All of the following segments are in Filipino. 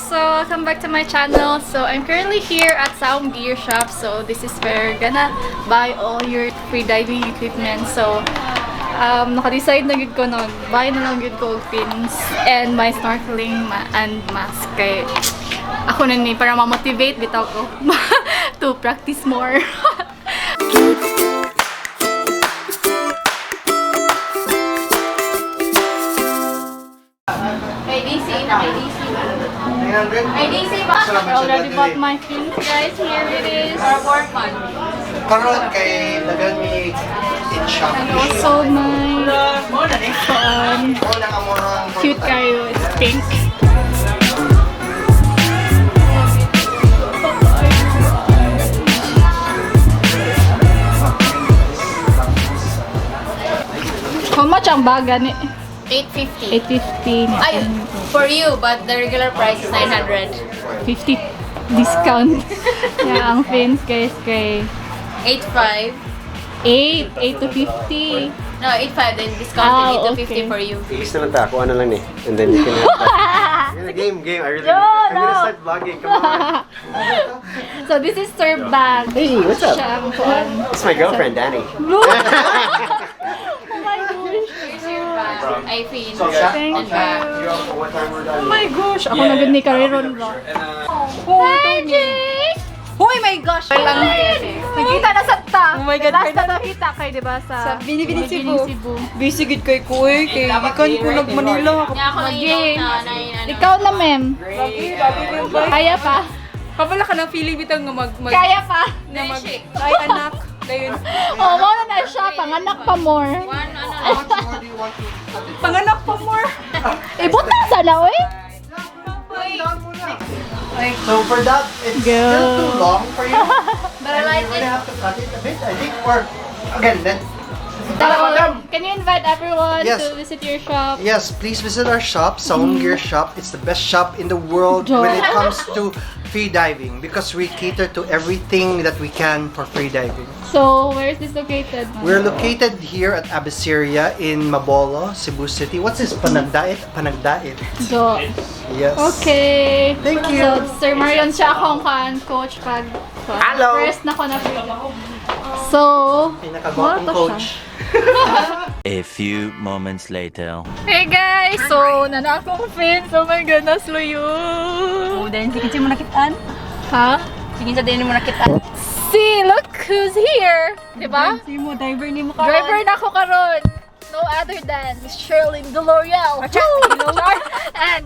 So welcome back to my channel. So I'm currently here at Sound Gear Shop. So this is where you're gonna buy all your freediving equipment. So naka-decide na gud ko nun. Buy na lang gud ko og pins and my snorkeling and mask. Kay ako na ni para ma-motivate bitaw ko to practice more. I already bought my fins, guys. Here it is. Karon kay dagan mi in shop. And also my cute kayo. It's pink. How much ang baga ni? 850. 850. Ay, for you, but the regular price is 900. 50 discount. Yeah, ang fins guys kay 85. 8 to 50. No, 85 then discounted 8 to 50 okay. for you. Ilis naman ta, kuha na lang eh. And then you can have game. I really I'm gonna start vlogging, come on. So this is Sir Bag. Hey, what's up? Siya ang kuan. It's my girlfriend, Danny. Oh my gosh. Here's your bag. I feel. Thank And bag. you. What time we're done? Oh my gosh. Ako na gud ni Kariron bro. Magic! Oh my gosh! Nakita na sa ta. Oh my god. Last na nakita kay di ba sa Binibini Cebu. Bisigid kay Kuy, kay ikan ko nag-Manila. Kaya ako lang yung Ikaw na ma'am. Kaya pa. Kabala ka ng feeling bitang nga mag Kaya pa. na mag ay anak. Dayon. Oh, mo na siya panganak pa more. Panganak pa more. Ibot na sana oy. So for that, it's Go. still too long for you. But I like You're it. gonna have to cut it a bit, I think. Or again, then. Can you invite everyone Yes. to visit your shop? Yes, please visit our shop, Sound Gear Shop. It's the best shop in the world when it comes to free diving because we cater to everything that we can for free diving. So, where is this located? We're located here at Abisiria in Mabolo, Cebu City. What's this? Panagdait? Panagdait. Go. Yes. Okay. Thank you. So, Sir Marion siya akong coach pag Hello. first na ko na free. So, Pinakagwapong Ano to coach. A few moments later. hey guys! So, nana akong fins. Oh my goodness, luyo. Dahil sige mo nakitaan. Ha? Sige sa din mo nakitaan. See, look who's here! Diba? Sige mo diver ni mo ka. Driver na ako karon. No other than Miss Shirley Deloriel. And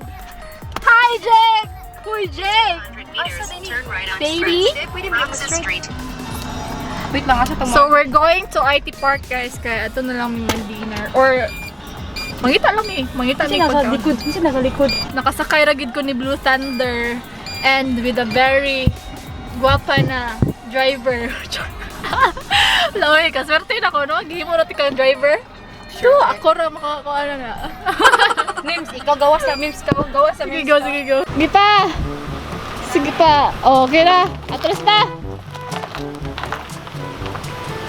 hi, Jake! Huy, Jake! Baby? Wait lang asa So, we're going to IT Park, guys. Kaya ito na lang may dinner. Or, mangita lang eh. Mangita Kasi ni pagka. nagalikod. Kasi nagalikod. Nakasakay ragid ko ni Blue Thunder. And with a very guwapa na driver. Laway ka, swerte na ko, no? Gihimo natin kang driver. Sure, ako ra makakakuha na nga. Mims, ikaw gawas na. Mims, ikaw gawas na. Sige, go, sige, go. Sige pa! Sige pa. O, okay na. Atras na!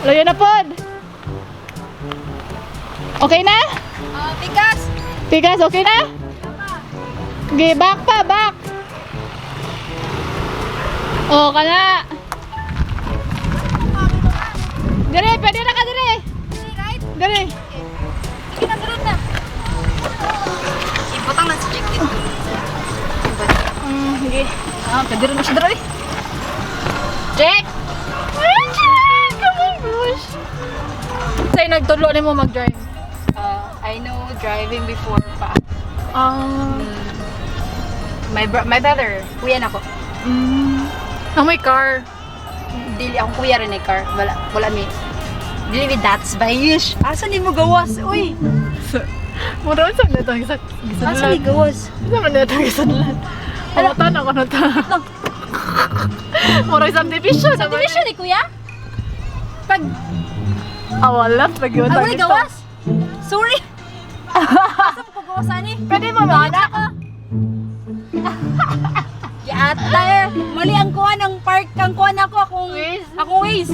Layo na pod! Okay na? Pikas! Tigas, okay na? Okay, back pa, back! O, ka na! Dire, pwede na ka dire! Dire! Ibutang na si Jake dito. Sige. Pwede rin na siya dire. Jack! Ay, Jack! Come on, gosh! Sa'yo nagtulo na mo mag-drive? I know driving before pa. My brother, kuya na ko. May car. Dili ako kuya rin ay car. Wala mi. Dili mi that's bayish. Asa ni mo gawas? Uy. Mura sa na itong Asa ni gisadlan. gawas? Sa na itong gisadlan. Pamatan ako na ta. Mura isang division. Subdivision ni kuya? Pag Awalat. Pag yun. wala gawas? Sorry. Asa mo gawas ani? Pwede mo ba anak? Ata, mali ang kuha ng park, ang kuha na ako, akong ways.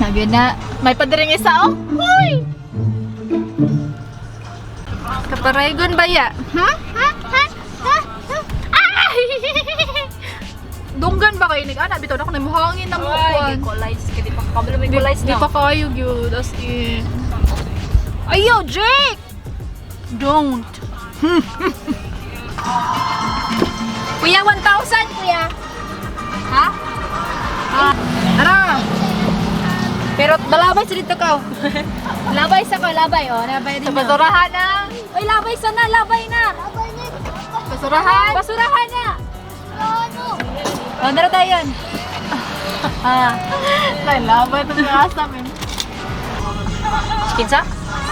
Sabi na, may padiring isa oh. Hoy! Kaparaygon ba ya? Ha? Ha? Ha? Ha? dito. Ako na muhangin na mo. Ay, glicolize ka. Di pa kabalo may glicolize Di na. pa kayo, yun. As in. Ayaw, Jake! Don't. Kuya, 1,000 kuya. Ha? Ano? Pero balabay sa dito ka. Labay sa ko, labay. Oh, labay din. Sa basurahan na. Oy, labay sa na, labay na. Basurahan. Basurahan na. Oh, meron tayo yun. Laban ito na asa, men. Kinsa?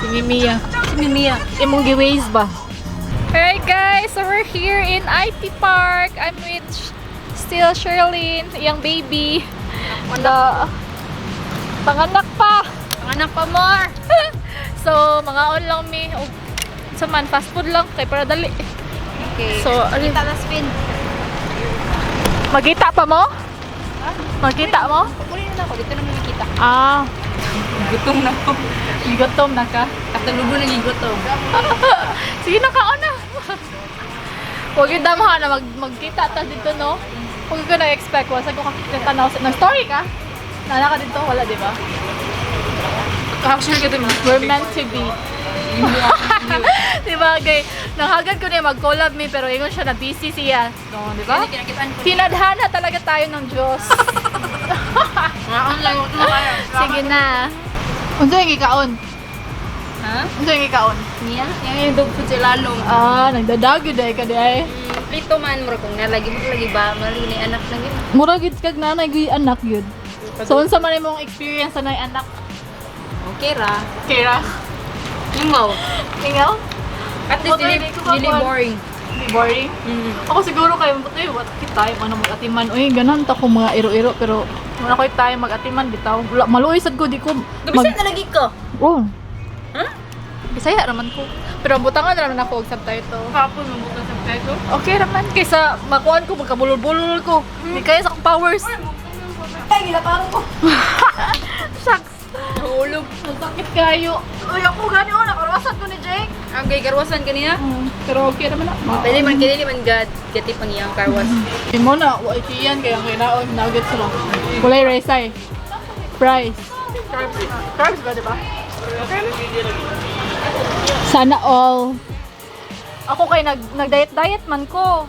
Si Mimiya. Si Mimia. Imong giways ba? Hey guys, so we're here in IT Park. I'm with still Sherlyn, yung baby. Panganak pa. Panganak pa more. So, mga on lang mi. So man, fast food lang kay para dali. Okay. So, alin? Kita na spin. Magkita pa mo? Magkita mo? Kunin na ako. Dito na makikita. Ah, Gutom na ako. gutom na ka. Katulugo na yung gutom. Sige na kaon na. Huwag yung damahan na magkita ta dito, no? Huwag ko na-expect. Wasa ko kakitanaw sa... Nag-story ka? Nana ka dito? Wala, di ba? Actually, ka din. We're meant to be. Di ba, gay? Nanghagad ko niya mag-collab me, pero ingon siya na busy siya. No, di ba? Kinakitaan ko. Tinadhana talaga tayo ng Diyos. Mga online. Ito na kaya. Sige na. Unsa yung ikaon? Ha? Unsa yung ikaon? Niya? Yung dog food sa lalong. Ah, nagdadagyo dahil ka dahil. Plito man mo kung nalagi mo lagi ba? Mali ni anak lagi. Murag gid kag nanay gyud anak yun. So unsa man imong experience sa nay anak? Okay ra. Kira. Ingaw. Ingaw? At least Butoy, dili di ko ba kuwan? boring. Boring? Ako siguro kayo butoy what kit tayo ano mag-atiman. Uy, ganan ta ko mga iro-iro pero wala ko tayo mag-atiman bitaw. Maluoy sad ko di ko Bisa na lagi ko. Oh. Ha? Bisaya raman ko. Pero butangan raman ako og subtitle. Kapon mo bukas sa peso. Okay raman kaysa makuan ko magkabulol-bulol ko. Di kaya sa akong powers. Ay, gilaparo ko. Shucks. Hulog. Sakit kayo. Uy, ako gani oh, nakarawasan ko ni Jake. Okay, karwasan kanina. Pero okay naman na. Pwede man kini man gati pang iyang karwas. Hindi mo na, wa ikiyan kaya ang kinaon, nuggets sila. Kulay rice ay. Fries. Carbs ba, diba? Sana all. Ako kay nag-diet man ko.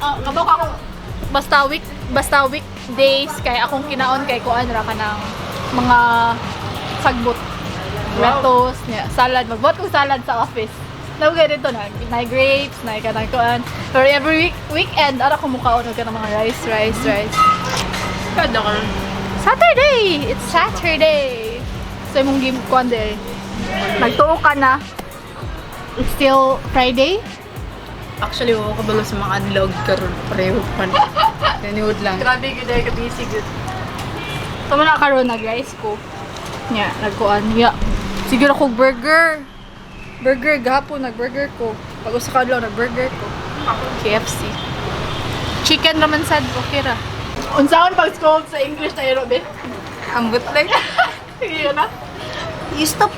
Kabok ako basta weekdays kay akong kinaon kay kuan ra ka ng mga sagbot. Lettuce, salad, magbuhat ko salad sa office. Nawagay dito na grapes, na kanang kuan. Pero every weekend ara ko mukaon og kanang mga rice. Kada ka. Saturday! It's Saturday! So, imong game kuan day. Nagtuo ka na. It's still Friday? Actually, ako kabalo sa mga adlog karon pareho pa. Naniwood lang. Grabe, good day ka busy, good. So, muna karon nag-rice ko. Nya, nagkuan. Ya. Siguro ko burger. Burger, gahapon nag-burger ko. Pag usa ka adlaw, nag-burger ko. KFC. Chicken raman sad, okay ra. Unsaon pag scold sa English na iro, be? Ambot lang. Sige na. You stop.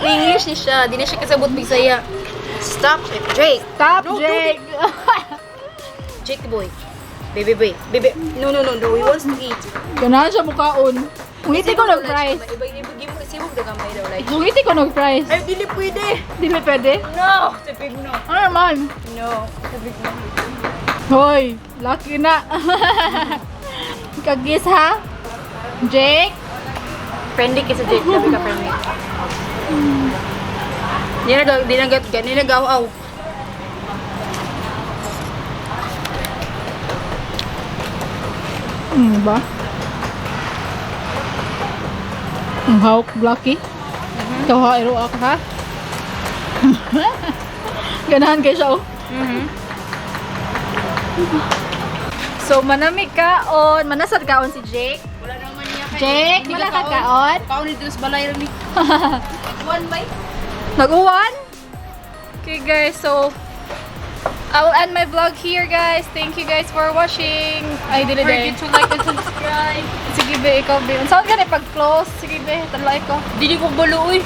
English ni siya. Di na siya kasabot Bisaya. Stop, Drake. Stop, No, Jake! Jake boy. Baby. No. He wants to eat. Ganahan siya mukhaon. Ngiti ko nag-fries. Iba-ibig mo sibog na gamay daw. Like, Ngiti ko nag-fries. ay, dili pwede. Dili pwede? No. Tipig no. Ano naman? No. Tipig no. Hoy, lucky na. Kagis ha? Jake? Friendly kasi Jake. Sabi ka friendly. Di nagaw-aw. Ba? Ang hawak, Lucky? Ikaw ha, iro ako ha? Ganahan kayo siya oh. So, manamig kaon. Manasad kaon si Jake. Wala naman niya Jake, wala ka kaon? Kaon dito sa balay rin ni. One bite. Nag-uwan? Okay guys, so I will end my vlog here guys. Thank you guys for watching. Ay, dili Forget to like and subscribe. Sige be, ikaw be. Unsaon ka na pag-close? Sige be, talay ko. Dili ko baluoy.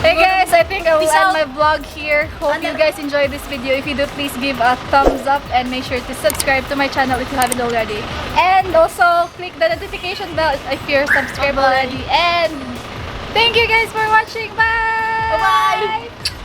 Hey guys, I think I will Peace end out. my vlog here. Hope you guys enjoyed this video. If you do, please give a thumbs up and make sure to subscribe to my channel if you haven't already. And also click the notification bell if you're subscribed already. And thank you guys for watching. Bye! Bye-bye!